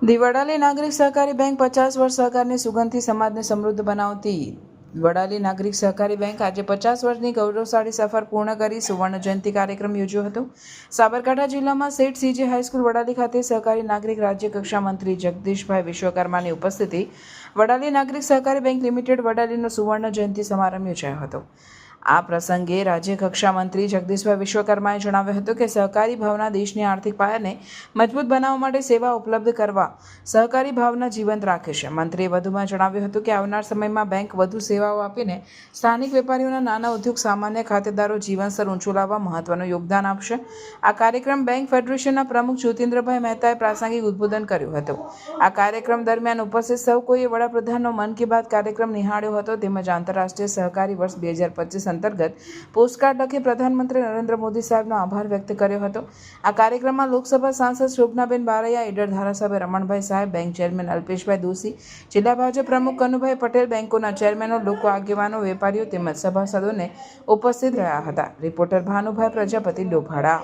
The Vadali નાગરિક સહકારી bank 50 વર્ષ સહકારની સુગંધથી સમાજને સમૃદ્ધ બનાવતી વડાલી નાગરિક સહકારી બેંક આજે 50 વર્ષની ગૌરવશાળી સફર પૂર્ણ કરી સુવર્ણ જયંતિ કાર્યક્રમ યોજ્યો હતો। સાબરકાંઠા જિલ્લામાં સેઠ સીજે હાઈસ્કૂલ વડાલી ખાતે સહકારી નાગરિક રાજ્ય કક્ષા મંત્રી જગદીશભાઈ વિશ્વકર્માની ઉપસ્થિતિ વડાલી નાગરિક સહકારી બેંક લિમિટેડ વડાલીનો સુવર્ણ જયંતિ સમારંભ યોજાયો હતો। આ પ્રસંગે રાજ્ય કક્ષા મંત્રી જગદીશભાઈ વિશ્વકર્માએ જણાવ્યું હતું કે સહકારી ભાવના દેશની આર્થિક પાયાને મજબૂત બનાવવા માટે સેવા ઉપલબ્ધ કરવા સહકારી ભાવના જીવંત રાખે છે। મંત્રીએ વધુમાં જણાવ્યું હતું કે આવનાર સમયમાં બેંક વધુ સેવાઓ આપીને સ્થાનિક વેપારીઓના નાના ઉદ્યોગ સામાન્ય ખાતેદારો જીવન સ્તર ઊંચું લાવવા મહત્વનું યોગદાન આપશે। આ કાર્યક્રમ બેંક ફેડરેશનના પ્રમુખ જ્યોતિન્દ્રભાઈ મહેતાએ પ્રાસંગિક ઉદ્બોધન કર્યું હતું। આ કાર્યક્રમ દરમિયાન ઉપસ્થિત સૌ કોઈએ વડાપ્રધાનનો મન કી બાત કાર્યક્રમ નિહાળ્યો હતો તેમજ આંતરરાષ્ટ્રીય સહકારી વર્ષ 2025 અંતર્ગત પોસ્ટકાર્ડ લખી પ્રધાનમંત્રી નરેન્દ્ર મોદી સાહેબનો આભાર વ્યક્ત કર્યો હતો। આ કાર્યક્રમમાં લોકસભા સાંસદ શોભનાબેન બારૈયા, ઈડર ધારાસભ્ય રમણભાઈ સાહેબ, બેંક ચેરમેન અલ્પેશભાઈ દોશી, જિલ્લા ભાજપ પ્રમુખ કનુભાઈ પટેલ, બેંકોના ચેરમેનો, લોકો આગેવાનો, વેપારીઓ તેમજ સભાસદોને ઉપસ્થિત રહ્યા હતા। રિપોર્ટર ભાનુભાઈ પ્રજાપતિ, ડોભાડા।